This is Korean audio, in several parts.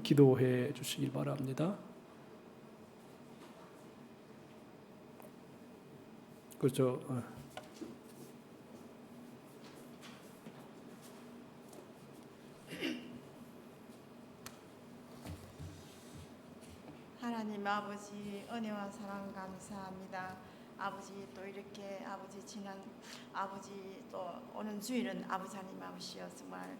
기도해 주시길 바랍니다. 그렇죠. 하나님 아버지 은혜와 사랑 감사합니다. 아버지 또 이렇게 아버지 지난 아버지 또 오는 주일은 아버지 하나님 아버지여 정말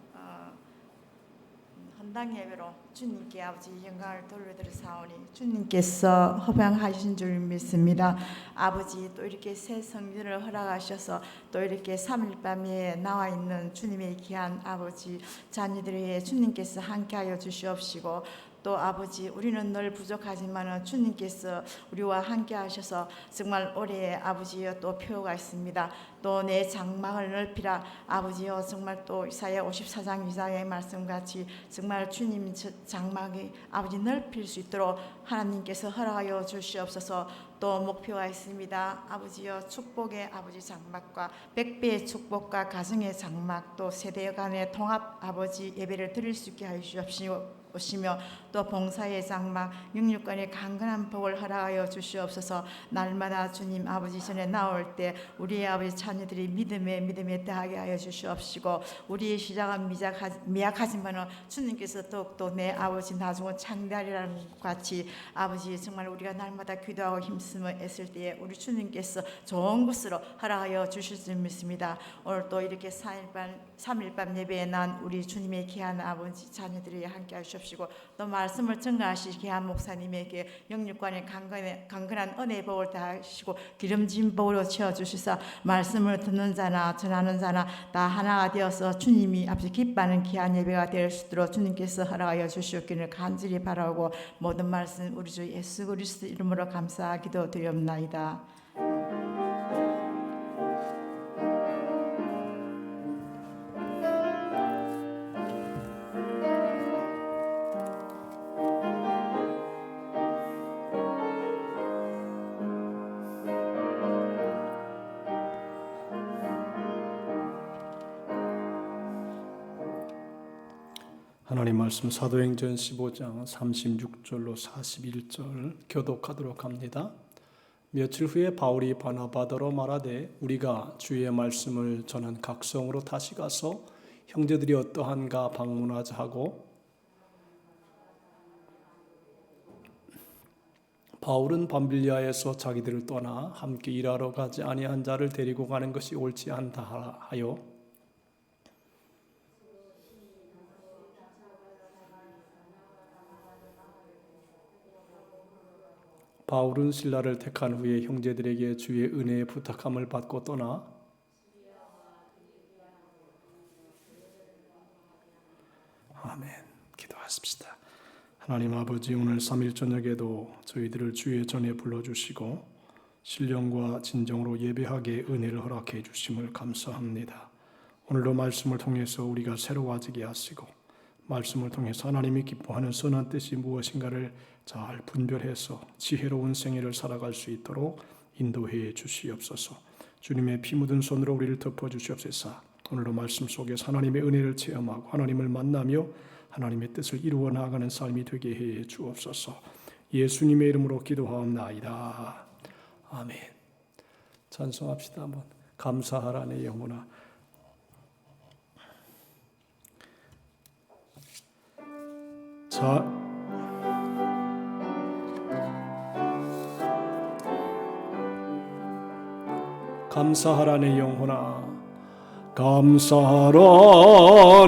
헌당 예배로 주님께 아버지 영광을 돌려드리사오니 주님께서 허락하신 줄 믿습니다. 아버지 또 이렇게 새 성전을 허락하셔서 또 이렇게 3일 밤에 나와 있는 주님의 귀한 아버지 자녀들에게 주님께서 함께하여 주시옵시고 또 아버지 우리는 늘 부족하지만 주님께서 우리와 함께 하셔서 정말 올해 아버지여 또 표가 있습니다. 또 내 장막을 넓히라 아버지여 정말 또 이사야 54장 2장의 말씀같이 정말 주님 장막이 아버지 넓힐 수 있도록 하나님께서 허락하여 주시옵소서. 또 목표가 있습니다. 아버지여 축복의 아버지 장막과 100배의 축복과 가정의 장막 또 세대 간의 통합 아버지 예배를 드릴 수 있게 하여 주시옵시고 오시며 또 봉사의 장막 육육간의 강건한 복을 허락하여 주시옵소서. 날마다 주님 아버지 전에 나올 때 우리의 아버지 자녀들이 믿음에 더하게 하여 주시옵시고 우리의 시작은 미약하지만 주님께서 더욱더 내 아버지 나중은 창대하리라는 것 같이 아버지 정말 우리가 날마다 기도하고 힘쓰며 애쓸 때에 우리 주님께서 좋은 것으로 허락하여 주실 줄 믿습니다. 오늘 또 이렇게 3일 밤 예배에 난 우리 주님의 귀한 아버지 자녀들이 함께 하시옵시고 또 말씀을 증거하실 귀한 목사님에게 영육간의 강건한 은혜의 복을 다하시고 기름진 복으로 채워주시사 말씀을 듣는 자나 전하는 자나 다 하나가 되어서 주님이 앞서 기뻐하는 귀한 예배가 될 수 있도록 주님께서 허락하여 주시옵기를 간절히 바라고 모든 말씀 우리 주 예수 그리스도 이름으로 감사 기도드리옵나이다. 하나님 말씀 사도행전 15장 36절로 41절 교독하도록 합니다. 며칠 후에 바울이 바나바더러 말하되 우리가 주의 말씀을 전한 각 성으로 다시 가서 형제들이 어떠한가 방문하자 하고 바울은 밤빌리아에서 자기들을 떠나 함께 일하러 가지 아니한 자를 데리고 가는 것이 옳지 않다 하여 바울은 신라를 택한 후에 형제들에게 주의 은혜의 부탁함을 받고 떠나 아멘. 기도하십시다. 하나님 아버지 오늘 3일 저녁에도 저희들을 주의 전에 불러주시고 신령과 진정으로 예배하게 은혜를 허락해 주심을 감사합니다. 오늘도 말씀을 통해서 우리가 새로워지게 하시고 말씀을 통해서 하나님이 기뻐하는 선한 뜻이 무엇인가를 잘 분별해서 지혜로운 생애를 살아갈 수 있도록 인도해 주시옵소서. 주님의 피 묻은 손으로 우리를 덮어 주시옵소서. 오늘도 말씀 속에서 하나님의 은혜를 체험하고 하나님을 만나며 하나님의 뜻을 이루어 나아가는 삶이 되게 해 주옵소서. 예수님의 이름으로 기도하옵나이다. 아멘. 찬송합시다. 한번 감사하라 내 영혼아. 감사하라 내 영혼아. 감사하라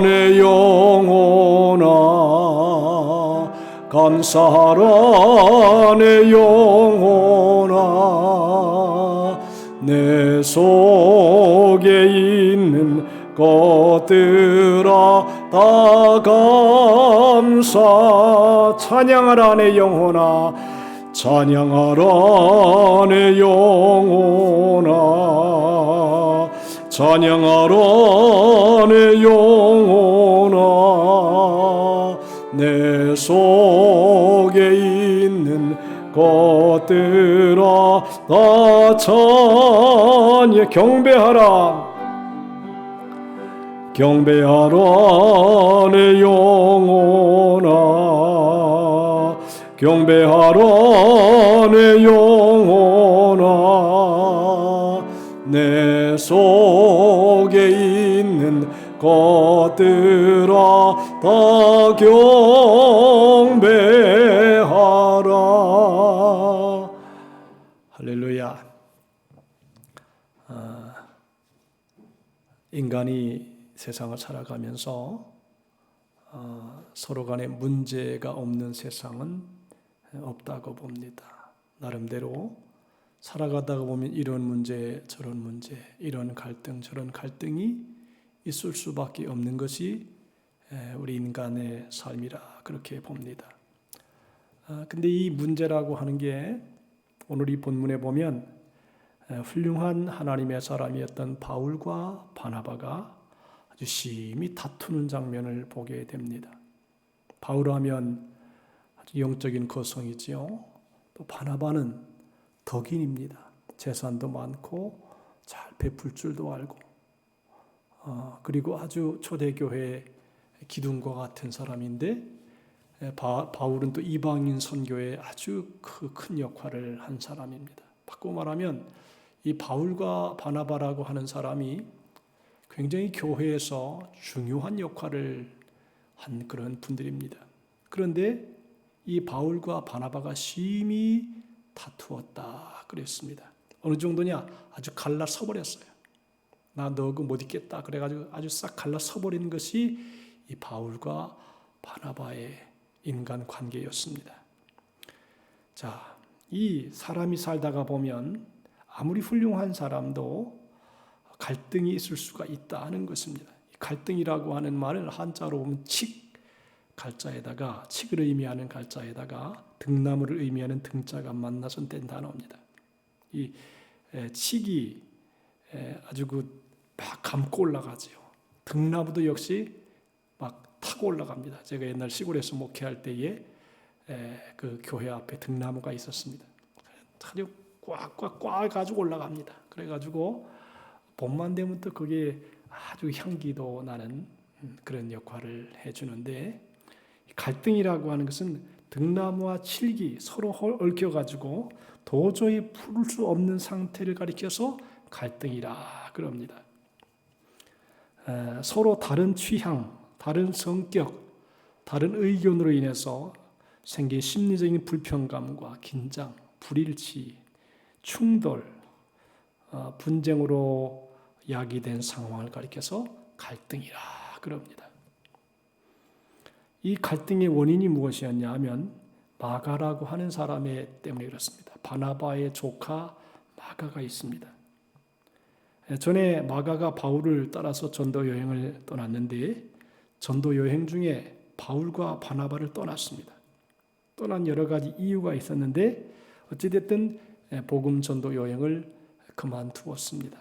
내 영혼아. 감사하라 내 영혼아. 내 속에 있는 것들아 다 감사. 찬양하라 내 영혼아. 찬양하라 내 영혼아. 찬양하라 내 영혼아. 내 속에 있는 것들아 다 찬양. 경배하라 경배하라 내 영혼아. 경배하라 내 영혼아 내 속에 있는 것들아 다 경배하라. 할렐루야. 인간이 세상을 살아가면서 서로 간에 문제가 없는 세상은 없다고 봅니다. 나름대로 살아가다가 보면 이런 문제, 저런 문제, 이런 갈등, 저런 갈등이 있을 수밖에 없는 것이 우리 인간의 삶이라 그렇게 봅니다. 근데 이 문제라고 하는 게 오늘 이 본문에 보면 훌륭한 하나님의 사람이었던 바울과 바나바가 아주 심히 다투는 장면을 보게 됩니다. 바울하면 아주 영적인 거성이지요. 또 바나바는 덕인입니다. 재산도 많고 잘 베풀 줄도 알고 그리고 아주 초대교회 기둥과 같은 사람인데 바울은 또 이방인 선교에 아주 큰 역할을 한 사람입니다. 바꾸고 말하면 이 바울과 바나바라고 하는 사람이 굉장히 교회에서 중요한 역할을 한 그런 분들입니다. 그런데 이 바울과 바나바가 심히 다투었다 그랬습니다. 어느 정도냐? 아주 갈라서 버렸어요. 나 너하고 못 있겠다 그래가지고 아주 싹 갈라서 버린 것이 이 바울과 바나바의 인간 관계였습니다. 자, 이 사람이 살다가 보면 아무리 훌륭한 사람도 갈등이 있을 수가 있다는 것입니다. 갈등이라고 하는 말을 한자로 보면 갈자에다가 칡을 의미하는 갈자에다가 등나무를 의미하는 등자가 만나서 된 단어입니다. 이 칡이 아주 막 감고 올라가지요. 등나무도 역시 막 타고 올라갑니다. 제가 옛날 시골에서 목회할 때에 그 교회 앞에 등나무가 있었습니다. 아주 꽉 가지고 올라갑니다. 그래가지고 봄만 되면 또 그게 아주 향기도 나는 그런 역할을 해주는데 갈등이라고 하는 것은 등나무와 칡이 서로 얽혀가지고 도저히 풀 수 없는 상태를 가리켜서 갈등이라 그럽니다. 서로 다른 취향, 다른 성격, 다른 의견으로 인해서 생긴 심리적인 불평감과 긴장, 불일치, 충돌, 분쟁으로 야기된 상황을 가리켜서 갈등이라 그럽니다. 이 갈등의 원인이 무엇이었냐 하면 마가라고 하는 사람 때문에 그렇습니다. 바나바의 조카 마가가 있습니다. 전에 마가가 바울을 따라서 전도 여행을 떠났는데 전도 여행 중에 바울과 바나바를 떠났습니다. 떠난 여러 가지 이유가 있었는데 어찌됐든 복음 전도 여행을 그만두었습니다.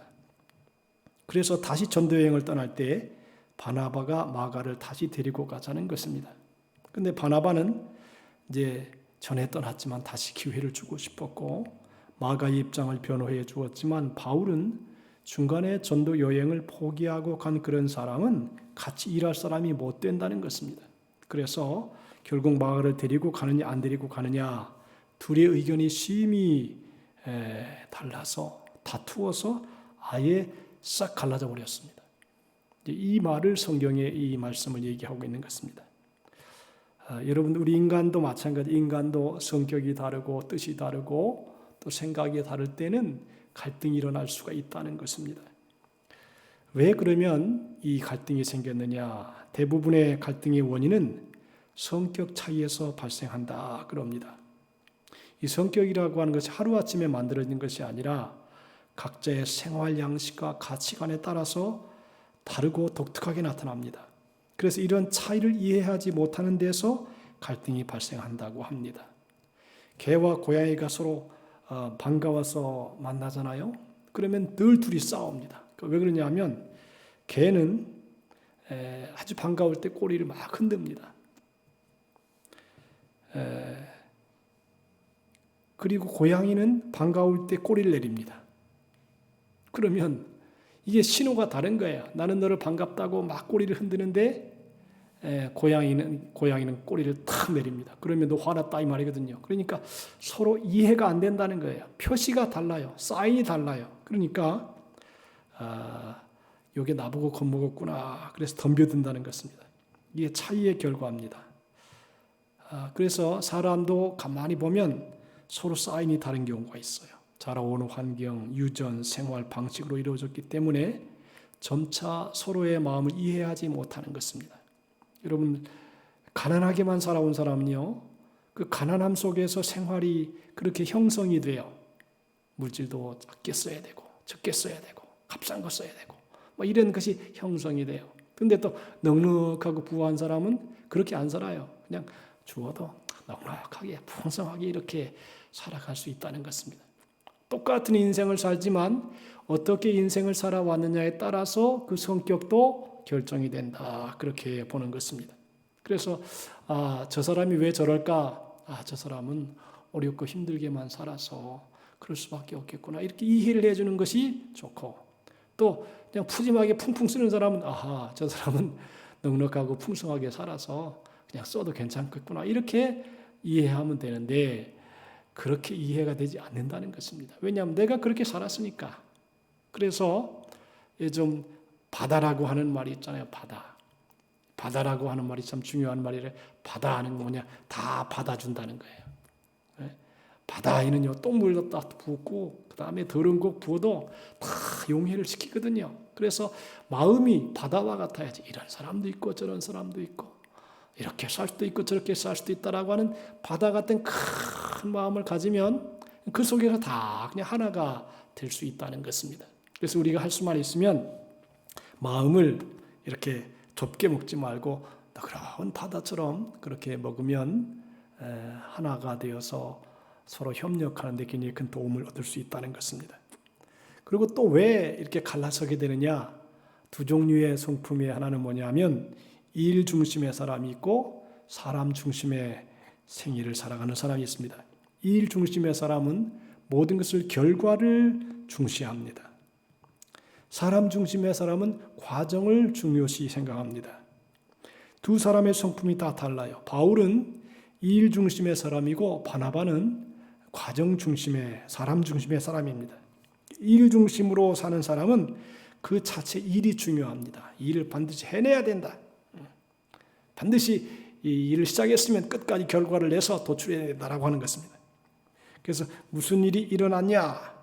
그래서 다시 전도 여행을 떠날 때 바나바가 마가를 다시 데리고 가자는 것입니다. 근데 바나바는 이제 전에 떠났지만 다시 기회를 주고 싶었고 마가의 입장을 변호해 주었지만 바울은 중간에 전도 여행을 포기하고 간 그런 사람은 같이 일할 사람이 못 된다는 것입니다. 그래서 결국 마가를 데리고 가느냐 안 데리고 가느냐 둘의 의견이 심히 달라서 다투어서 아예 싹 갈라져 버렸습니다. 이 말을 성경에 이 말씀을 얘기하고 있는 것입니다. 여러분 우리 인간도 마찬가지 인간도 성격이 다르고 뜻이 다르고 또 생각이 다를 때는 갈등이 일어날 수가 있다는 것입니다. 왜 그러면 이 갈등이 생겼느냐? 대부분의 갈등의 원인은 성격 차이에서 발생한다 그럽니다. 이 성격이라고 하는 것이 하루아침에 만들어진 것이 아니라 각자의 생활 양식과 가치관에 따라서 다르고 독특하게 나타납니다. 그래서 이런 차이를 이해하지 못하는 데서 갈등이 발생한다고 합니다. 개와 고양이가 서로 반가워서 만나잖아요. 그러면 늘 둘이 싸웁니다. 왜 그러냐면 개는 아주 반가울 때 꼬리를 막 흔듭니다. 그리고 고양이는 반가울 때 꼬리를 내립니다. 그러면 이게 신호가 다른 거예요. 나는 너를 반갑다고 막 꼬리를 흔드는데 고양이는 꼬리를 탁 내립니다. 그러면 너 화났다 이 말이거든요. 그러니까 서로 이해가 안 된다는 거예요. 표시가 달라요. 사인이 달라요. 그러니까 이게 나보고 겁먹었구나. 그래서 덤벼든다는 것입니다. 이게 차이의 결과입니다. 그래서 사람도 가만히 보면 서로 사인이 다른 경우가 있어요. 자라오는 환경, 유전, 생활 방식으로 이루어졌기 때문에 점차 서로의 마음을 이해하지 못하는 것입니다. 여러분, 가난하게만 살아온 사람은요, 그 가난함 속에서 생활이 그렇게 형성이 돼요. 물질도 작게 써야 되고, 적게 써야 되고, 값싼 거 써야 되고, 뭐 이런 것이 형성이 돼요. 근데 또 넉넉하고 부유한 사람은 그렇게 안 살아요. 그냥 주어도 넉넉하게, 풍성하게 이렇게 살아갈 수 있다는 것입니다. 똑같은 인생을 살지만 어떻게 인생을 살아왔느냐에 따라서 그 성격도 결정이 된다. 그렇게 보는 것입니다. 그래서 저 사람이 왜 저럴까? 저 사람은 어렵고 힘들게만 살아서 그럴 수밖에 없겠구나. 이렇게 이해를 해주는 것이 좋고, 또 그냥 푸짐하게 풍풍 쓰는 사람은 저 사람은 넉넉하고 풍성하게 살아서 그냥 써도 괜찮겠구나. 이렇게 이해하면 되는데 그렇게 이해가 되지 않는다는 것입니다. 왜냐하면 내가 그렇게 살았으니까. 그래서 좀 바다라고 하는 말이 있잖아요. 바다라고 하는 말이 참 중요한 말이래. 바다는 뭐냐? 다 받아준다는 거예요. 바다에는요, 똥물도 다 붓고 그 다음에 더러운 거 부어도 다 용해를 시키거든요. 그래서 마음이 바다와 같아야지. 이런 사람도 있고 저런 사람도 있고 이렇게 살 수도 있고 저렇게 살 수도 있다라고 하는 바다 같은 큰 마음을 가지면 그 속에서 다 그냥 하나가 될 수 있다는 것입니다. 그래서 우리가 할 수만 있으면 마음을 이렇게 좁게 먹지 말고 그런 바다처럼 그렇게 먹으면 하나가 되어서 서로 협력하는 데 굉장히 큰 도움을 얻을 수 있다는 것입니다. 그리고 또 왜 이렇게 갈라서게 되느냐? 두 종류의 성품의 하나는 뭐냐면 일 중심의 사람이 있고 사람 중심의 생애를 살아가는 사람이 있습니다. 일 중심의 사람은 모든 것을 결과를 중시합니다. 사람 중심의 사람은 과정을 중요시 생각합니다. 두 사람의 성품이 다 달라요. 바울은 일 중심의 사람이고 바나바는 과정 중심의 사람 중심의 사람입니다. 일 중심으로 사는 사람은 그 자체 일이 중요합니다. 일을 반드시 해내야 된다. 반드시 이 일을 시작했으면 끝까지 결과를 내서 도출해야 된다라고 하는 것입니다. 그래서 무슨 일이 일어났냐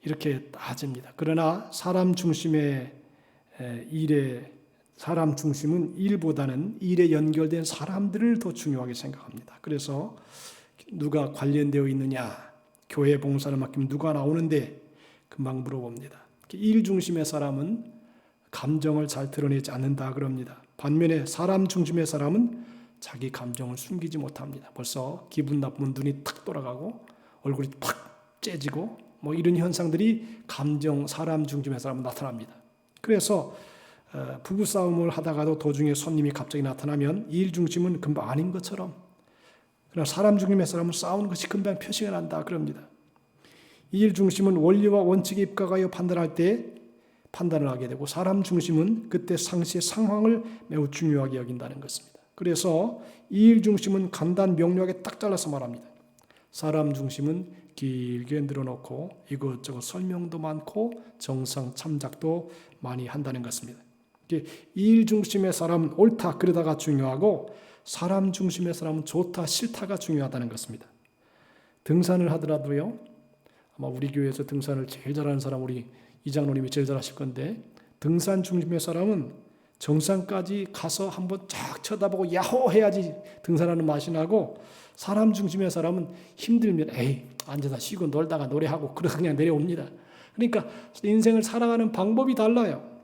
이렇게 따집니다. 그러나 사람 중심의 사람 중심은 일보다는 일에 연결된 사람들을 더 중요하게 생각합니다. 그래서 누가 관련되어 있느냐, 교회 봉사를 맡기면 누가 나오는데 금방 물어봅니다. 일 중심의 사람은 감정을 잘 드러내지 않는다 그럽니다. 반면에 사람 중심의 사람은 자기 감정을 숨기지 못합니다. 벌써 기분 나쁘면 눈이 탁 돌아가고 얼굴이 팍 째지고 뭐 이런 현상들이 사람 중심의 사람은 나타납니다. 그래서 부부싸움을 하다가도 도중에 손님이 갑자기 나타나면 일 중심은 금방 아닌 것처럼, 그러나 사람 중심의 사람은 싸우는 것이 금방 표시가 난다 그럽니다. 일 중심은 원리와 원칙에 입각하여 판단할 때 판단을 하게 되고, 사람 중심은 그때 상시의 상황을 매우 중요하게 여긴다는 것입니다. 그래서 일 중심은 간단 명료하게 딱 잘라서 말합니다. 사람 중심은 길게 늘어놓고 이것저것 설명도 많고 정상 참작도 많이 한다는 것입니다. 일 중심의 사람은 옳다 그러다가 중요하고, 사람 중심의 사람은 좋다 싫다가 중요하다는 것입니다. 등산을 하더라도요, 아마 우리 교회에서 등산을 제일 잘하는 사람 우리 이장로님이 제일 잘하실 건데, 등산 중심의 사람은 정상까지 가서 한번 쫙 쳐다보고 야호 해야지 등산하는 맛이 나고, 사람 중심의 사람은 힘들면 앉아서 쉬고 놀다가 노래하고 그래서 그냥 내려옵니다. 그러니까 인생을 살아가는 방법이 달라요.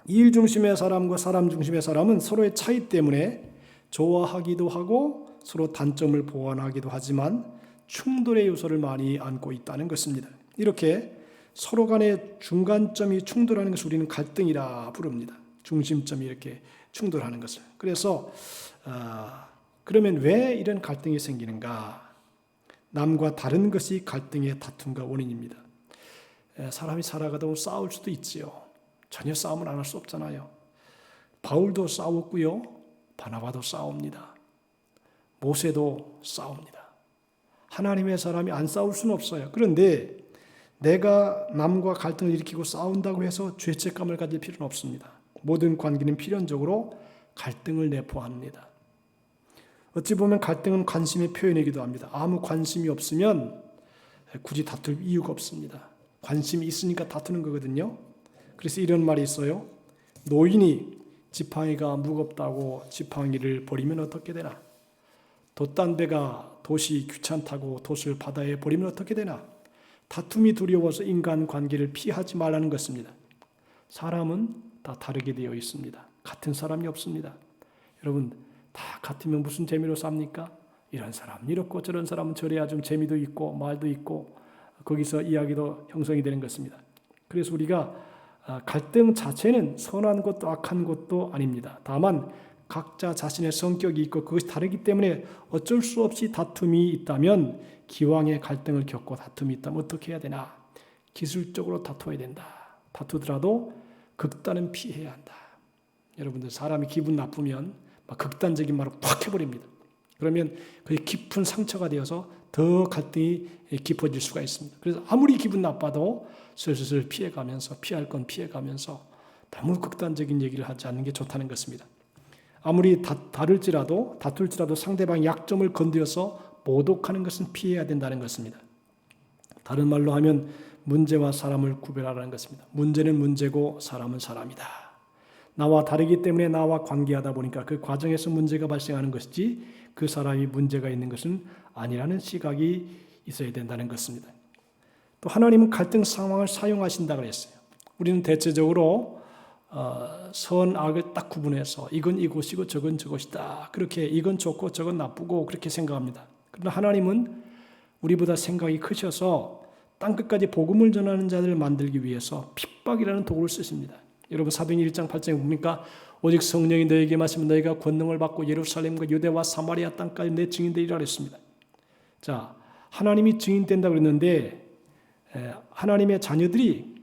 일 중심의 사람과 사람 중심의 사람은 서로의 차이 때문에 좋아하기도 하고 서로 단점을 보완하기도 하지만 충돌의 요소를 많이 안고 있다는 것입니다. 이렇게 서로 간의 중간점이 충돌하는 것을 우리는 갈등이라 부릅니다. 중심점이 이렇게 충돌하는 것을. 그래서 그러면 왜 이런 갈등이 생기는가? 남과 다른 것이 갈등의 다툼과 원인입니다. 사람이 살아가다 보면 싸울 수도 있지요. 전혀 싸움을 안 할 수 없잖아요. 바울도 싸웠고요. 바나바도 싸웁니다. 모세도 싸웁니다. 하나님의 사람이 안 싸울 수는 없어요. 그런데 내가 남과 갈등을 일으키고 싸운다고 해서 죄책감을 가질 필요는 없습니다. 모든 관계는 필연적으로 갈등을 내포합니다. 어찌 보면 갈등은 관심의 표현이기도 합니다. 아무 관심이 없으면 굳이 다툴 이유가 없습니다. 관심이 있으니까 다투는 거거든요. 그래서 이런 말이 있어요. 노인이 지팡이가 무겁다고 지팡이를 버리면 어떻게 되나? 돛단배가 돛이 귀찮다고 돛을 바다에 버리면 어떻게 되나? 다툼이 두려워서 인간관계를 피하지 말라는 것입니다. 사람은 다 다르게 되어 있습니다. 같은 사람이 없습니다. 여러분, 다 같으면 무슨 재미로 삽니까? 이런 사람 이렇고 저런 사람은 저래야 좀 재미도 있고 말도 있고 거기서 이야기도 형성이 되는 것입니다. 그래서 우리가 갈등 자체는 선한 것도 악한 것도 아닙니다. 다만 각자 자신의 성격이 있고 그것이 다르기 때문에 어쩔 수 없이 다툼이 있다면 기왕에 갈등을 겪고 다툼이 있다면 어떻게 해야 되나? 기술적으로 다투어야 된다. 다투더라도 극단은 피해야 한다. 여러분들 사람이 기분 나쁘면 막 극단적인 말을 팍 해버립니다. 그러면 그게 깊은 상처가 되어서 더 갈등이 깊어질 수가 있습니다. 그래서 아무리 기분 나빠도 슬슬 피해가면서 피할 건 피해가면서 너무 극단적인 얘기를 하지 않는 게 좋다는 것입니다. 아무리 다툴지라도 상대방의 약점을 건드려서 모독하는 것은 피해야 된다는 것입니다. 다른 말로 하면 문제와 사람을 구별하라는 것입니다. 문제는 문제고 사람은 사람이다. 나와 다르기 때문에 나와 관계하다 보니까 그 과정에서 문제가 발생하는 것이지 그 사람이 문제가 있는 것은 아니라는 시각이 있어야 된다는 것입니다. 또 하나님은 갈등 상황을 사용하신다고 했어요. 우리는 대체적으로 선, 악을 딱 구분해서 이건 이것이고 저건 저것이다. 그렇게 이건 좋고 저건 나쁘고 그렇게 생각합니다. 그러나 하나님은 우리보다 생각이 크셔서 땅끝까지 복음을 전하는 자들을 만들기 위해서 핍박이라는 도구를 쓰십니다. 여러분 사도행 1장 8장에 보니까 오직 성령이 너에게 마시면 너희가 권능을 받고 예루살렘과 유대와 사마리아 땅까지 내 증인되리라 했습니다. 자, 하나님이 증인된다고 그랬는데 하나님의 자녀들이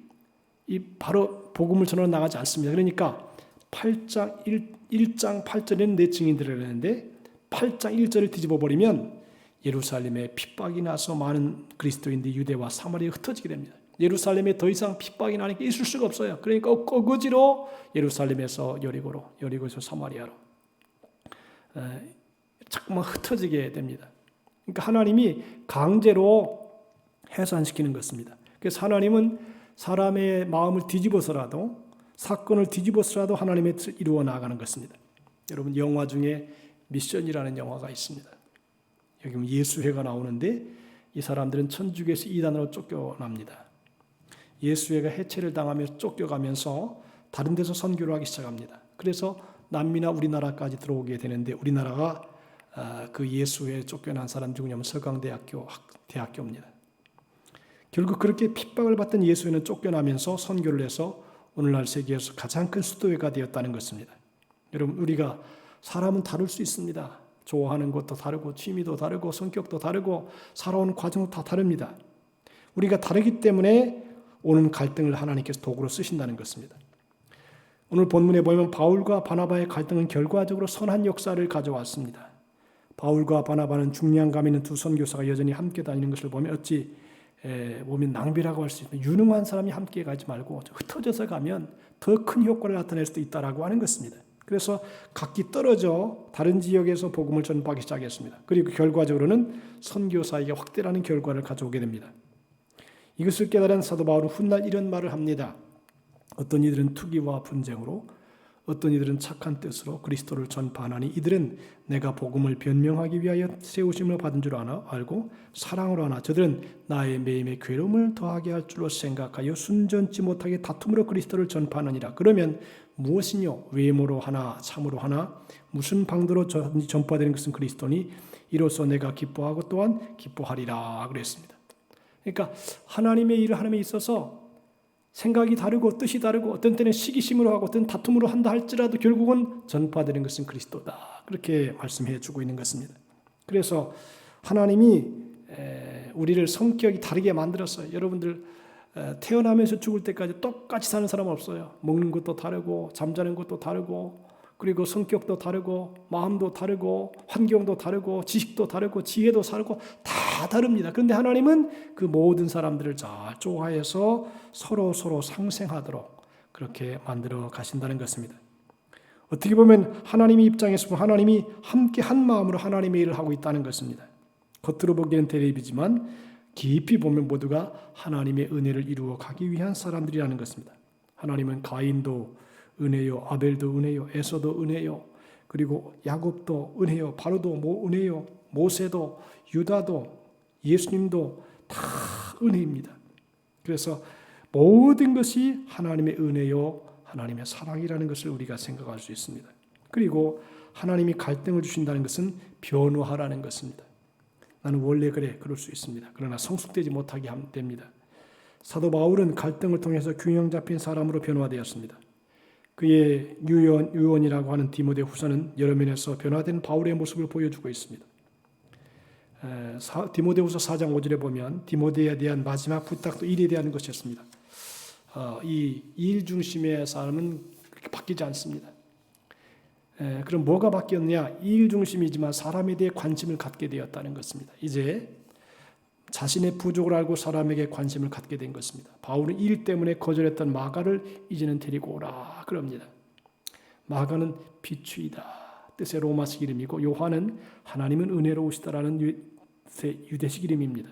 이 바로 복음을 전하러 나가지 않습니다. 그러니까 1장 8절에는 내 증인들을 했는데 8장 1절을 뒤집어 버리면 예루살렘에 핍박이 나서 많은 그리스도인들이 유대와 사마리아에 흩어지게 됩니다. 예루살렘에 더 이상 핍박이 나니까 있을 수가 없어요. 그러니까 어거지로 예루살렘에서 여리고로, 여리고에서 사마리아로 자꾸만 흩어지게 됩니다. 그러니까 하나님이 강제로 해산시키는 것입니다. 그래서 하나님은 사람의 마음을 뒤집어서라도 사건을 뒤집어서라도 하나님의 뜻을 이루어 나가는 것입니다. 여러분 영화 중에 미션이라는 영화가 있습니다. 여기 보면 예수회가 나오는데 이 사람들은 천주교에서 이단으로 쫓겨납니다. 예수회가 해체를 당하며 쫓겨가면서 다른 데서 선교를 하기 시작합니다. 그래서 남미나 우리나라까지 들어오게 되는데 우리나라가 그 예수회에 쫓겨난 사람 누구냐면 서강대학교입니다. 결국 그렇게 핍박을 받던 예수회는 쫓겨나면서 선교를 해서 오늘날 세계에서 가장 큰 수도회가 되었다는 것입니다. 여러분 우리가 사람은 다를 수 있습니다. 좋아하는 것도 다르고 취미도 다르고 성격도 다르고 살아오는 과정도 다 다릅니다. 우리가 다르기 때문에 오는 갈등을 하나님께서 도구로 쓰신다는 것입니다. 오늘 본문에 보면 바울과 바나바의 갈등은 결과적으로 선한 역사를 가져왔습니다. 바울과 바나바는 중량감 있는 두 선교사가 여전히 함께 다니는 것을 보면 어찌 보면 낭비라고 할 수 있는 유능한 사람이 함께 가지 말고 흩어져서 가면 더 큰 효과를 나타낼 수도 있다라고 하는 것입니다. 그래서 각기 떨어져 다른 지역에서 복음을 전파하기 시작했습니다. 그리고 결과적으로는 선교사에게 확대라는 결과를 가져오게 됩니다. 이것을 깨달은 사도 바울은 훗날 이런 말을 합니다. 어떤 이들은 투기와 분쟁으로 어떤 이들은 착한 뜻으로 그리스도를 전파하나니 이들은 내가 복음을 변명하기 위하여 세우심을 받은 줄 알고 사랑으로 하나 저들은 나의 매임의 괴로움을 더하게 할 줄로 생각하여 순전치 못하게 다툼으로 그리스도를 전파하느니라. 그러면 무엇이뇨? 외모로 하나 참으로 하나 무슨 방도로 전파되는 것은 그리스도니 이로써 내가 기뻐하고 또한 기뻐하리라 그랬습니다. 그러니까 하나님의 일을 하는 데 있어서 생각이 다르고 뜻이 다르고 어떤 때는 시기심으로 하고 어떤 다툼으로 한다 할지라도 결국은 전파되는 것은 그리스도다. 그렇게 말씀해 주고 있는 것입니다. 그래서 하나님이 우리를 성격이 다르게 만들었어요. 여러분들 태어나면서 죽을 때까지 똑같이 사는 사람은 없어요. 먹는 것도 다르고 잠자는 것도 다르고 그리고 성격도 다르고 마음도 다르고 환경도 다르고 지식도 다르고 지혜도 다르고 다 다릅니다. 그런데 하나님은 그 모든 사람들을 잘 조화해서 서로 상생하도록 그렇게 만들어 가신다는 것입니다. 어떻게 보면 하나님의 입장에서 보면 하나님이 함께 한 마음으로 하나님의 일을 하고 있다는 것입니다. 겉으로 보기에는 대립이지만 깊이 보면 모두가 하나님의 은혜를 이루어 가기 위한 사람들이라는 것입니다. 하나님은 가인도 은혜요, 아벨도 은혜요, 에서도 은혜요, 그리고 야곱도 은혜요, 바로도 은혜요, 모세도, 유다도, 예수님도 다 은혜입니다. 그래서 모든 것이 하나님의 은혜요, 하나님의 사랑이라는 것을 우리가 생각할 수 있습니다. 그리고 하나님이 갈등을 주신다는 것은 변화하라는 것입니다. 나는 원래 그래, 그럴 수 있습니다. 그러나 성숙되지 못하게 하면 됩니다. 사도 바울은 갈등을 통해서 균형 잡힌 사람으로 변화되었습니다. 그의 유언이라고 하는 디모데 후서는 여러 면에서 변화된 바울의 모습을 보여주고 있습니다. 디모데 후서 4장 5절에 보면 디모데에 대한 마지막 부탁도 일에 대한 것이었습니다. 이 일 중심의 삶은 그렇게 바뀌지 않습니다. 그럼 뭐가 바뀌었느냐? 일 중심이지만 사람에 대해 관심을 갖게 되었다는 것입니다. 이제 자신의 부족을 알고 사람에게 관심을 갖게 된 것입니다. 바울은 일 때문에 거절했던 마가를 이제는 데리고 오라 그럽니다. 마가는 비추이다 뜻의 로마식 이름이고 요한은 하나님은 은혜로우시다라는 유대식 이름입니다.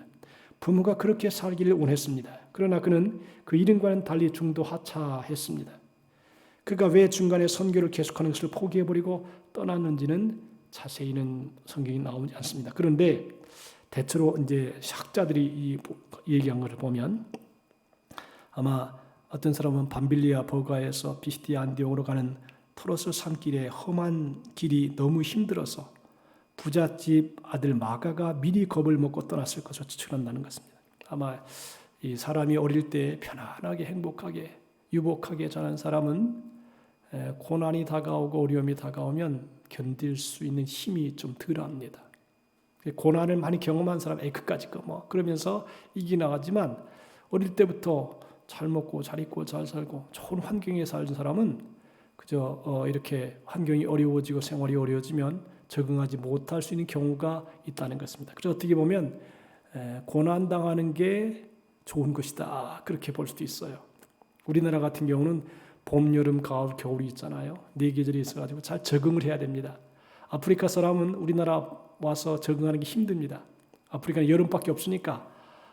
부모가 그렇게 살기를 원했습니다. 그러나 그는 그 이름과는 달리 중도 하차했습니다. 그가 왜 중간에 선교를 계속하는 것을 포기해버리고 떠났는지는 자세히는 성경이 나오지 않습니다. 그런데 대체로 이제 학자들이 얘기한 것을 보면 아마 어떤 사람은 밤빌리아 버가에서 피시디아 안디옥으로 가는 토로스 산길의 험한 길이 너무 힘들어서 부잣집 아들 마가가 미리 겁을 먹고 떠났을 것으로 추측한다는 것입니다. 아마 이 사람이 어릴 때 편안하게 행복하게 유복하게 자란 사람은 고난이 다가오고 어려움이 다가오면 견딜 수 있는 힘이 좀 덜합니다. 고난을 많이 경험한 사람, 그까짓 거 그러면서 이겨나가지만 어릴 때부터 잘 먹고 잘 입고 잘 살고 좋은 환경에 살던 사람은 그저 이렇게 환경이 어려워지고 생활이 어려워지면 적응하지 못할 수 있는 경우가 있다는 것입니다. 그래서 어떻게 보면 고난 당하는 게 좋은 것이다 그렇게 볼 수도 있어요. 우리나라 같은 경우는 봄, 여름, 가을, 겨울이 있잖아요. 4계절이 있어가지고 잘 적응을 해야 됩니다. 아프리카 사람은 우리나라 와서 적응하는 게 힘듭니다. 아프리카는 여름밖에 없으니까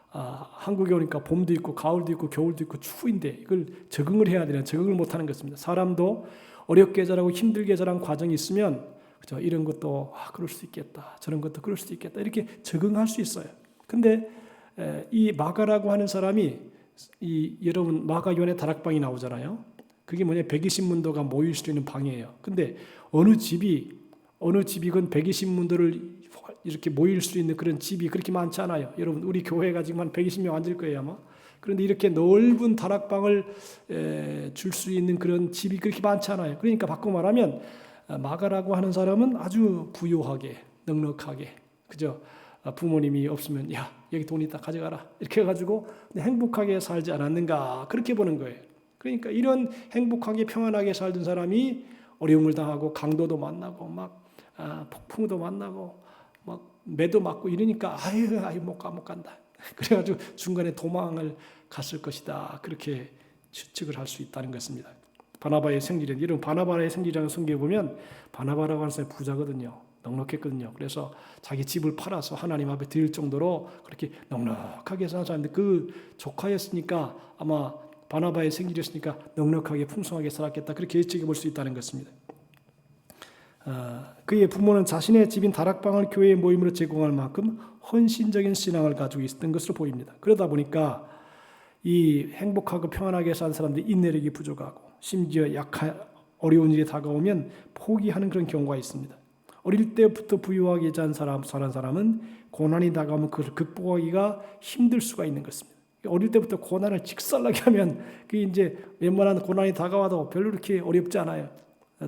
한국에 오니까 봄도 있고 가을도 있고 겨울도 있고 추운데 이걸 적응을 해야 되는 적응을 못하는 것입니다. 사람도 어렵게 자라고 힘들게 자란 과정이 있으면 그죠? 이런 것도 그럴 수도 있겠다. 저런 것도 그럴 수도 있겠다. 이렇게 적응할 수 있어요. 근데 이 마가라고 하는 사람이 여러분 마가 요한의 다락방이 나오잖아요. 그게 뭐냐 120문도가 모일 수 있는 방이에요. 근데 어느 집이건 120문도를 이렇게 모일 수 있는 그런 집이 그렇게 많지 않아요. 여러분 우리 교회가 지금 한 120명 앉을 거예요 아마. 그런데 이렇게 넓은 다락방을 줄 수 있는 그런 집이 그렇게 많지 않아요. 그러니까 바꿔 말하면 마가라고 하는 사람은 아주 부유하게 넉넉하게 그죠? 부모님이 없으면 야 여기 돈 있다 가져가라 이렇게 해가지고 행복하게 살지 않았는가 그렇게 보는 거예요. 그러니까 이런 행복하게 평안하게 살던 사람이 어려움을 당하고 강도도 만나고 막 폭풍도 만나고 막 매도 맞고 이러니까 아유 못 간다. 그래가지고 중간에 도망을 갔을 것이다. 그렇게 추측을 할 수 있다는 것입니다. 바나바의 생질은 이런 바나바의 생질이라는 성경에 보면 바나바라고 하는 사람이 부자거든요. 넉넉했거든요. 그래서 자기 집을 팔아서 하나님 앞에 드릴 정도로 그렇게 넉넉하게 사는 사람인데 그 조카였으니까 아마 바나바의 생질이었으니까 넉넉하게 풍성하게 살았겠다. 그렇게 예측해 볼 수 있다는 것입니다. 그의 부모는 자신의 집인 다락방을 교회의 모임으로 제공할 만큼 헌신적인 신앙을 가지고 있었던 것으로 보입니다. 그러다 보니까 이 행복하고 평안하게 사는 사람들이 인내력이 부족하고 심지어 어려운 일이 다가오면 포기하는 그런 경우가 있습니다. 어릴 때부터 부유하게 자란 사람은 고난이 다가오면 그걸 극복하기가 힘들 수가 있는 것입니다. 어릴 때부터 고난을 직살나게 하면 그게 이제 웬만한 고난이 다가와도 별로 그렇게 어렵지 않아요.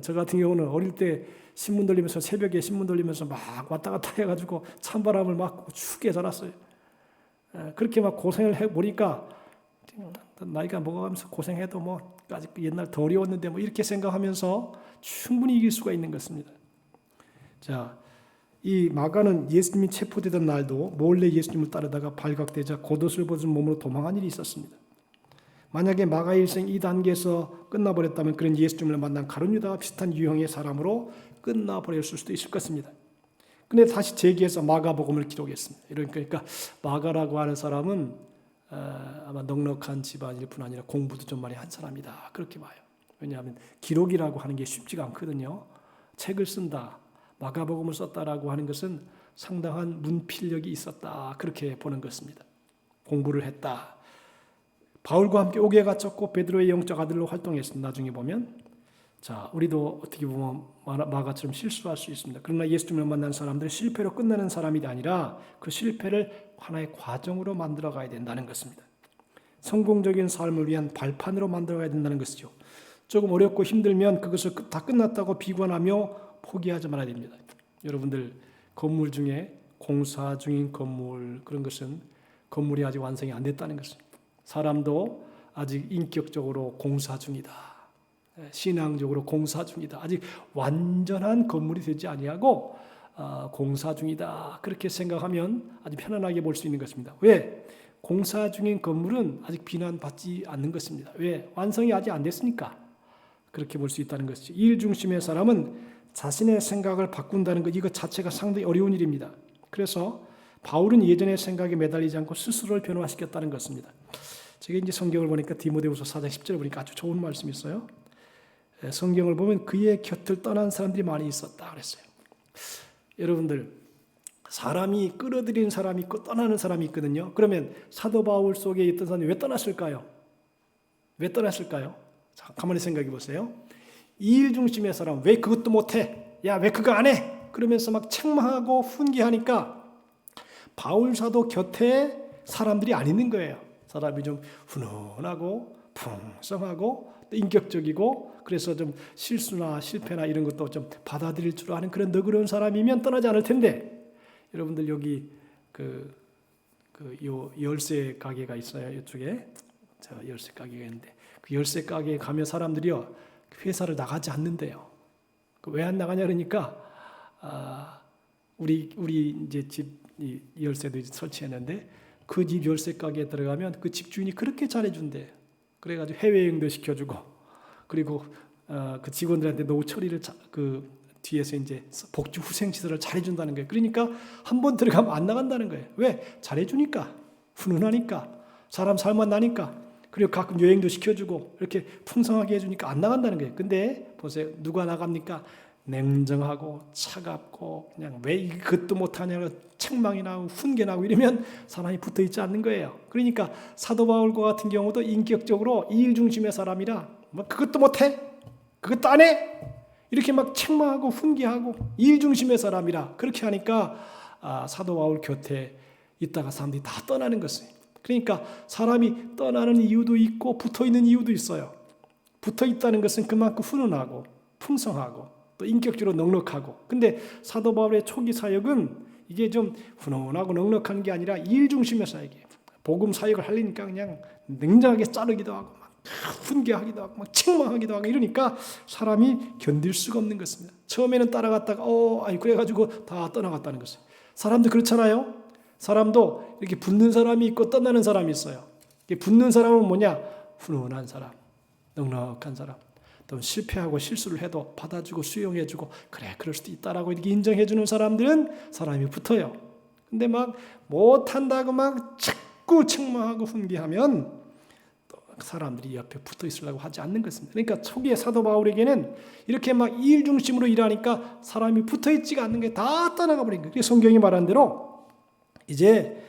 저 같은 경우는 어릴 때 신문 돌리면서 새벽에 신문 돌리면서 막 왔다 갔다 해가지고 찬바람을 맞고 춥게 자랐어요. 그렇게 막 고생을 해보니까 나이가 먹어가면서 고생해도 뭐 아직 옛날 더 어려웠는데 뭐 이렇게 생각하면서 충분히 이길 수가 있는 것입니다. 자, 이 마가는 예수님이 체포되던 날도 몰래 예수님을 따르다가 발각되자 겉옷을 벗은 몸으로 도망한 일이 있었습니다. 만약에 마가의 일생 이 단계에서 끝나버렸다면 그런 예수님을 만난 가룟 유다와 비슷한 유형의 사람으로 끝나버렸을 수도 있을 것입니다. 그런데 다시 재기해서 마가복음을 기록했습니다. 그러니까 마가라고 하는 사람은 아마 넉넉한 집안일 뿐 아니라 공부도 좀 많이 한 사람이다, 그렇게 봐요. 왜냐하면 기록이라고 하는 게 쉽지가 않거든요. 책을 쓴다, 마가복음을 썼다라고 하는 것은 상당한 문필력이 있었다, 그렇게 보는 것입니다. 공부를 했다. 바울과 함께 옥에 갇혔고 베드로의 영적 아들로 활동했습니다. 나중에 보면, 자, 우리도 어떻게 보면 마가처럼 실수할 수 있습니다. 그러나 예수님을 만난 사람들은 실패로 끝나는 사람이 아니라 그 실패를 하나의 과정으로 만들어 가야 된다는 것입니다. 성공적인 삶을 위한 발판으로 만들어 가야 된다는 것이죠. 조금 어렵고 힘들면 그것을 다 끝났다고 비관하며 포기하지 말아야 됩니다. 여러분들, 건물 중에 공사 중인 건물, 그런 것은 건물이 아직 완성이 안 됐다는 것입니다. 사람도 아직 인격적으로 공사 중이다, 신앙적으로 공사 중이다, 아직 완전한 건물이 되지 아니하고 공사 중이다, 그렇게 생각하면 아주 편안하게 볼 수 있는 것입니다. 왜? 공사 중인 건물은 아직 비난받지 않는 것입니다. 왜? 완성이 아직 안 됐으니까 그렇게 볼 수 있다는 것이죠. 일 중심의 사람은 자신의 생각을 바꾼다는 것, 이것 자체가 상당히 어려운 일입니다. 그래서 바울은 예전의 생각에 매달리지 않고 스스로를 변화시켰다는 것입니다. 제가 이제 성경을 보니까 디모데후서 4장 10절을 보니까 아주 좋은 말씀이 있어요. 성경을 보면 그의 곁을 떠난 사람들이 많이 있었다 그랬어요. 여러분들, 사람이 끌어들이는 사람이 있고 떠나는 사람이 있거든요. 그러면 사도 바울 속에 있던 사람이 왜 떠났을까요? 왜 떠났을까요? 자, 가만히 생각해 보세요. 이일 중심의 사람, 왜 그것도 못해? 야, 왜 그거 안 해? 그러면서 막 책망하고 훈계하니까 바울 사도 곁에 사람들이 안 있는 거예요. 사람이 좀 훈훈하고 풍성하고 인격적이고, 그래서 좀 실수나 실패나 이런 것도 좀 받아들일 줄 아는 그런 너그러운 사람이면 떠나지 않을 텐데, 여러분들 여기 요 열쇠 가게가 있어요. 이쪽에 저 열쇠 가게가 있는데 그 열쇠 가게에 가면 사람들이요, 회사를 나가지 않는데요. 왜 안 나가냐 그러니까 우리 이제 집 열쇠도 설치했는데 그 집 열쇠 가게에 들어가면 그 집주인이 그렇게 잘해준대. 그래가지고 해외여행도 시켜주고, 그리고 그 직원들한테 노후 처리를 그 뒤에서 이제 복지 후생 시설을 잘해준다는 거예요. 그러니까 한번 들어가면 안 나간다는 거예요. 왜? 잘해주니까, 훈훈하니까, 사람 살만 나니까, 그리고 가끔 여행도 시켜주고 이렇게 풍성하게 해주니까 안 나간다는 거예요. 근데 보세요, 누가 나갑니까? 냉정하고 차갑고 그냥 왜 이것도 못하냐고 책망이 나고 훈계 나고 이러면 사람이 붙어있지 않는 거예요. 그러니까 사도 바울과 같은 경우도 인격적으로 이일 중심의 사람이라 뭐 그것도 못해? 그것도 안 해? 이렇게 막 책망하고 훈계하고 이일 중심의 사람이라 그렇게 하니까 사도 바울 곁에 있다가 사람들이 다 떠나는 것이에요. 그러니까 사람이 떠나는 이유도 있고 붙어있는 이유도 있어요. 붙어있다는 것은 그만큼 훈훈하고 풍성하고 또 인격적으로 넉넉하고, 근데 사도 바울의 초기 사역은 이게 좀 훈훈하고 넉넉한 게 아니라 일 중심의 사역이에요. 복음 사역을 하려니까 그냥 냉정하게 자르기도 하고 막 훈계하기도 하고 막 책망하기도 하고 이러니까 사람이 견딜 수가 없는 것입니다. 처음에는 따라갔다가 그래가지고 다 떠나갔다는 것이에요. 사람도 그렇잖아요. 사람도 이렇게 붙는 사람이 있고 떠나는 사람이 있어요. 붙는 사람은 뭐냐? 훈훈한 사람, 넉넉한 사람. 또 실패하고 실수를 해도 받아주고 수용해주고 그래 그럴 수도 있다라고 이렇게 인정해주는 사람들은 사람이 붙어요. 근데 막 못한다고 막 자꾸 책망하고 훈계하면 또 사람들이 옆에 붙어 있으려고 하지 않는 것입니다. 그러니까 초기에 사도 바울에게는 이렇게 막 일 중심으로 일하니까 사람이 붙어 있지가 않는 게 다 떠나가 버린 거예요. 성경이 말한 대로 이제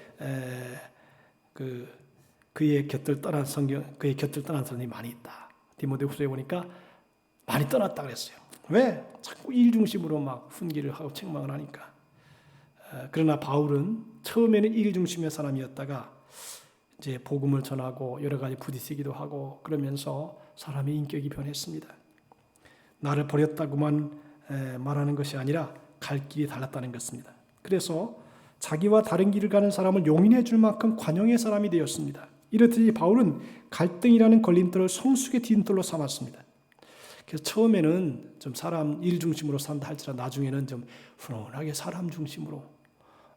그의 곁을 떠난 사람이 많이 있다. 디모데후서에 보니까 많이 떠났다 그랬어요. 왜? 자꾸 일 중심으로 막 훈계를 하고 책망을 하니까. 그러나 바울은 처음에는 일 중심의 사람이었다가 이제 복음을 전하고 여러 가지 부딪히기도 하고 그러면서 사람의 인격이 변했습니다. 나를 버렸다고만 말하는 것이 아니라 갈 길이 달랐다는 것입니다. 그래서 자기와 다른 길을 가는 사람을 용인해 줄 만큼 관용의 사람이 되었습니다. 이렇듯이 바울은 갈등이라는 걸림돌을 성숙의 디딤돌로 삼았습니다. 그래서 처음에는 좀 사람 일 중심으로 산다 할지라도 나중에는 좀 훈훈하게 사람 중심으로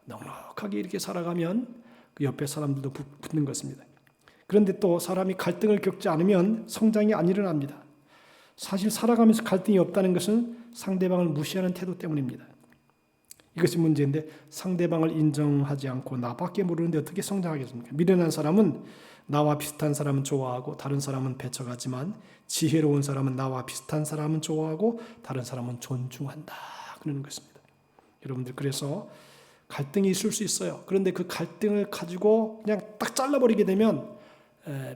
넉넉하게 이렇게 살아가면 그 옆에 사람들도 붙는 것입니다. 그런데 또 사람이 갈등을 겪지 않으면 성장이 안 일어납니다. 사실 살아가면서 갈등이 없다는 것은 상대방을 무시하는 태도 때문입니다. 이것이 문제인데 상대방을 인정하지 않고 나밖에 모르는데 어떻게 성장하겠습니까? 미련한 사람은 나와 비슷한 사람은 좋아하고 다른 사람은 배척하지만 지혜로운 사람은 나와 비슷한 사람은 좋아하고 다른 사람은 존중한다. 그러는 것입니다. 여러분들 그래서 갈등이 있을 수 있어요. 그런데 그 갈등을 가지고 그냥 딱 잘라버리게 되면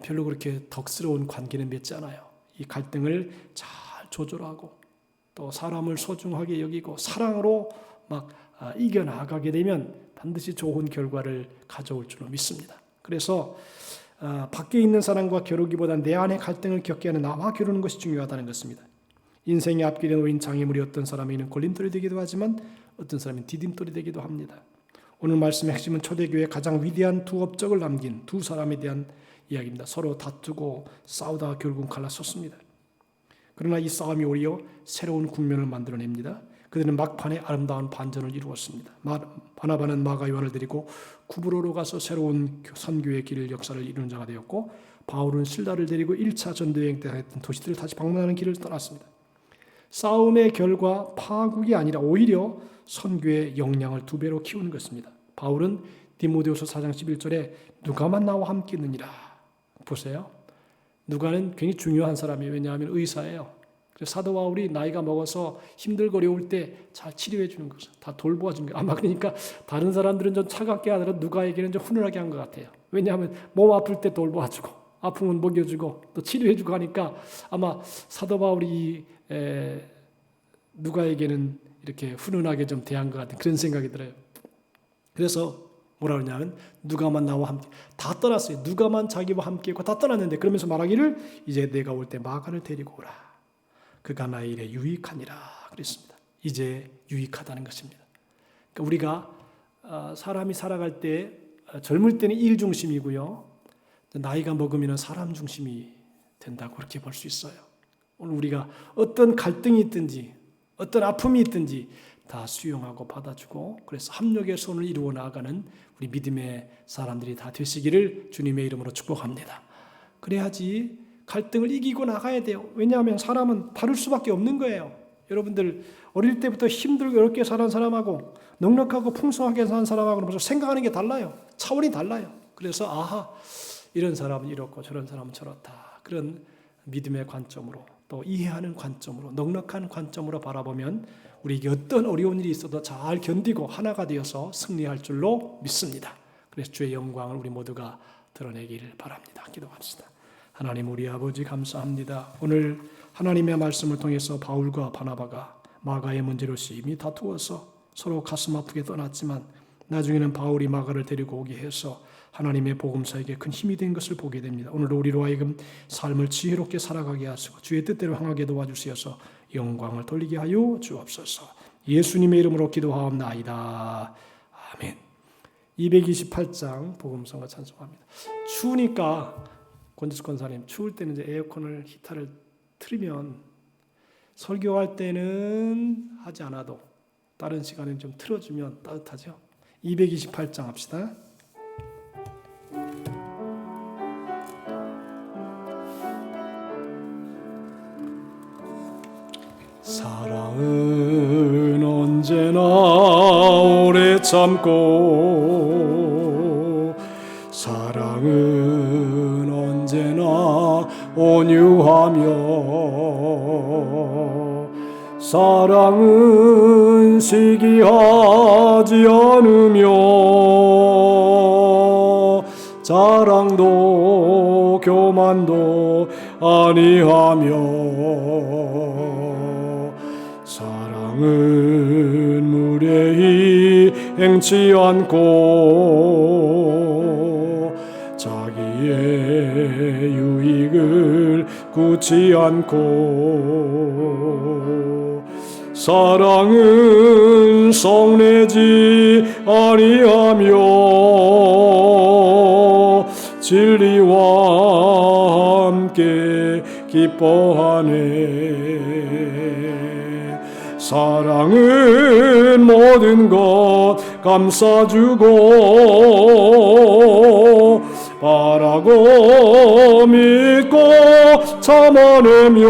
별로 그렇게 덕스러운 관계는 맺지 않아요. 이 갈등을 잘 조절하고 또 사람을 소중하게 여기고 사랑으로 막 이겨나가게 되면 반드시 좋은 결과를 가져올 줄로 믿습니다. 그래서 밖에 있는 사람과 겨루기보다 내 안에 갈등을 겪게 하는 나와 겨루는 것이 중요하다는 것입니다. 인생의 앞길에 놓인 장애물이 어떤 사람에게는 걸림돌이 되기도 하지만 어떤 사람은 디딤돌이 되기도 합니다. 오늘 말씀의 핵심은 초대교회에 가장 위대한 두 업적을 남긴 두 사람에 대한 이야기입니다. 서로 다투고 싸우다가 결국은 갈라섰습니다. 그러나 이 싸움이 오히려 새로운 국면을 만들어냅니다. 그들은 막판에 아름다운 반전을 이루었습니다. 바나바는 마가 요한을 데리고 구브로로 가서 새로운 선교의 길 역사를 이루는 자가 되었고 바울은 실라를 데리고 1차 전도여행 때 했던 도시들을 다시 방문하는 길을 떠났습니다. 싸움의 결과 파국이 아니라 오히려 선교의 역량을 2배로 키우는 것입니다. 바울은 디모데후서 4장 11절에 누가만 나와 함께 있느니라. 보세요. 누가는 굉장히 중요한 사람이에요. 왜냐하면 의사예요. 그래서 사도 바울이 나이가 먹어서 힘들고 어려울 때 잘 치료해 주는 것을 다 돌보아 주는 거예요. 아마 그러니까 다른 사람들은 좀 차갑게 하더라도 누가에게는 좀 훈훈하게 한 것 같아요. 왜냐하면 몸 아플 때 돌보아 주고 아프면 먹여주고 또 치료해 주고 하니까 아마 사도 바울이 누가에게는 이렇게 훈훈하게 좀 대한 것 같은 그런 생각이 들어요. 그래서 뭐라 그러냐면 누가만 나와 함께 다 떠났어요. 누가만 자기와 함께 있고 다 떠났는데 그러면서 말하기를 이제 내가 올 때 마가를 데리고 오라. 그가 나의 일에 유익하니라 그랬습니다. 이제 유익하다는 것입니다. 그러니까 우리가 사람이 살아갈 때 젊을 때는 일 중심이고요. 나이가 먹으면 사람 중심이 된다고 그렇게 볼 수 있어요. 오늘 우리가 어떤 갈등이 있든지 어떤 아픔이 있든지 다 수용하고 받아주고 그래서 합력의 손을 이루어 나아가는 우리 믿음의 사람들이 다 되시기를 주님의 이름으로 축복합니다. 그래야지 갈등을 이기고 나가야 돼요. 왜냐하면 사람은 다를 수밖에 없는 거예요. 여러분들 어릴 때부터 힘들고 어렵게 사는 사람하고 넉넉하고 풍성하게 사는 사람하고는 벌써 생각하는 게 달라요. 차원이 달라요. 그래서 아하 이런 사람은 이렇고 저런 사람은 저렇다. 그런 믿음의 관점으로 또 이해하는 관점으로 넉넉한 관점으로 바라보면 우리에게 어떤 어려운 일이 있어도 잘 견디고 하나가 되어서 승리할 줄로 믿습니다. 그래서 주의 영광을 우리 모두가 드러내기를 바랍니다. 기도합시다. 하나님 우리 아버지 감사합니다. 오늘 하나님의 말씀을 통해서 바울과 바나바가 마가의 문제로 심히 다투어서 서로 가슴 아프게 떠났지만 나중에는 바울이 마가를 데리고 오게 해서 하나님의 복음사에게 큰 힘이 된 것을 보게 됩니다. 오늘도 우리로 하여금 삶을 지혜롭게 살아가게 하시고 주의 뜻대로 행하게 도와주시어서 영광을 돌리게 하여 주옵소서. 예수님의 이름으로 기도하옵나이다. 아멘. 228장 복음성가 찬송합니다. 추우니까 권지수 권사님 추울 때는 이제 에어컨을 히터를 틀면 설교할 때는 하지 않아도 다른 시간에 좀 틀어주면 따뜻하죠. 228장 합시다. 사랑은 언제나 오래 참고 사랑은 언제나 온유하며 사랑은 시기하지 않으며 자랑도 교만도 아니하며 사랑은 무례히 행치 않고 자기의 유익을 굳지 않고 사랑은 성내지 아니하며 진리와 기뻐하네. 사랑은 모든 것 감싸주고 바라고 믿고 참아내며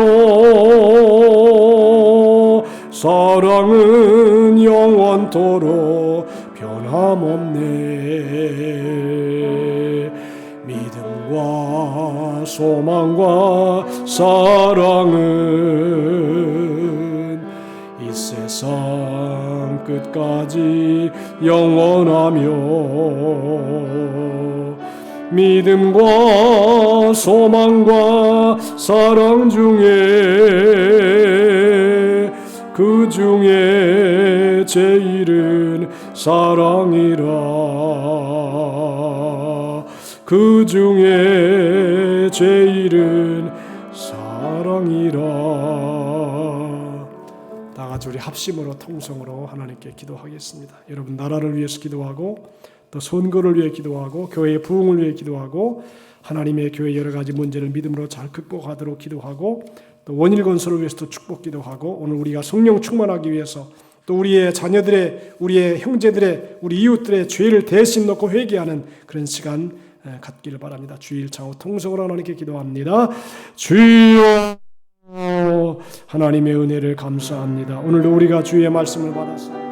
사랑은 영원토록 변함없네. 믿음과 소망과 사랑은 이 세상 끝까지 영원하며 믿음과 소망과 사랑 중에 그 중에 제일은 사랑이라. 그 중에 제일은 사랑이라. 다 같이 우리 합심으로 통성으로 하나님께 기도하겠습니다. 여러분 나라를 위해서 기도하고 또 선거를 위해 기도하고 교회의 부흥을 위해 기도하고 하나님의 교회 여러 가지 문제를 믿음으로 잘 극복하도록 기도하고 또 원일 건설을 위해서도 축복 기도하고 오늘 우리가 성령 충만하기 위해서 또 우리의 자녀들의 우리의 형제들의 우리 이웃들의 죄를 대신 놓고 회개하는 그런 시간 갖기를 바랍니다. 주일 차후 통성으로 하나님께 기도합니다. 주여 하나님의 은혜를 감사합니다. 오늘도 우리가 주의 말씀을 받았습니다.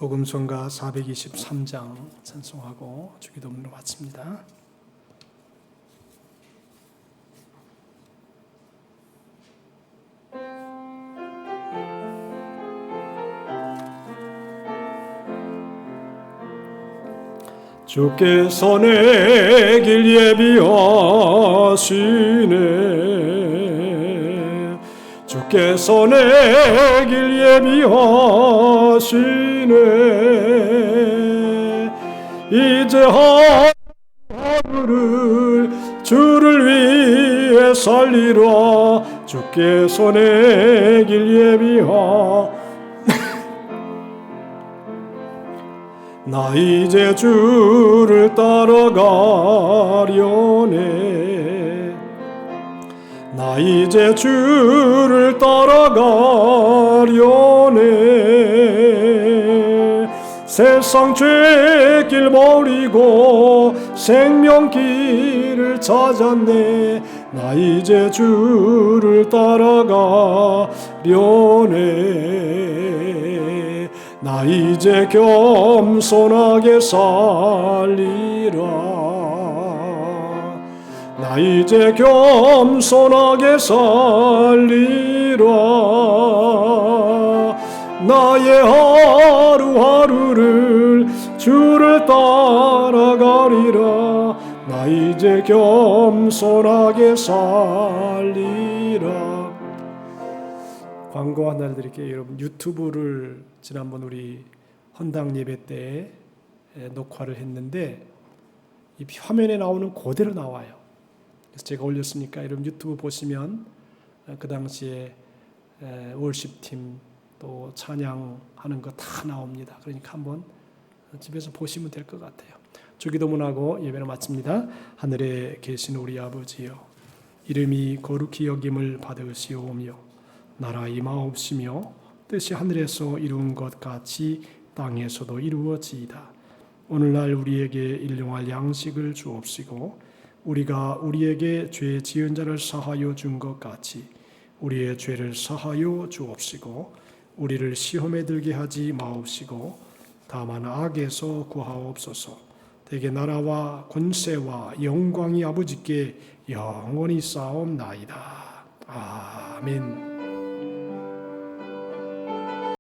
복음성가 423장 찬송하고 주기도문으로 마칩니다. 주께서 내 길 예비하시네. 주께서 내 길 예비하시네. 이제 하루를 주를 위해 살리라. 주께서 내 길 예비하시네. 나 이제 주를 따라가려네. 나 이제 주를 따라가려네. 세상 죄길 버리고 생명길을 찾았네. 나 이제 주를 따라가려네. 나 이제 겸손하게 살리라. 나 이제 겸손하게 살리라. 나의 하루하루를 주를 따라가리라. 나 이제 겸손하게 살리라. 광고 하나 드릴게요. 여러분, 유튜브를 지난번 우리 헌당 예배 때 녹화를 했는데 이 화면에 나오는 그대로 나와요. 그래서 제가 올렸으니까 여러분 유튜브 보시면 그 당시에 월십팀 또 찬양하는 거 다 나옵니다. 그러니까 한번 집에서 보시면 될 것 같아요. 주기도문하고 예배를 마칩니다. 하늘에 계신 우리 아버지여, 이름이 거룩히 여김을 받으시오며 나라 임하옵시며 뜻이 하늘에서 이루은 것 같이 땅에서도 이루어지이다. 오늘날 우리에게 일용할 양식을 주옵시고 우리가 우리에게 죄 지은 자를 사하여 준 것 같이 우리의 죄를 사하여 주옵시고 우리를 시험에 들게 하지 마옵시고 다만 악에서 구하옵소서. 대개 나라와 권세와 영광이 아버지께 영원히 쌓옵나이다. 아멘.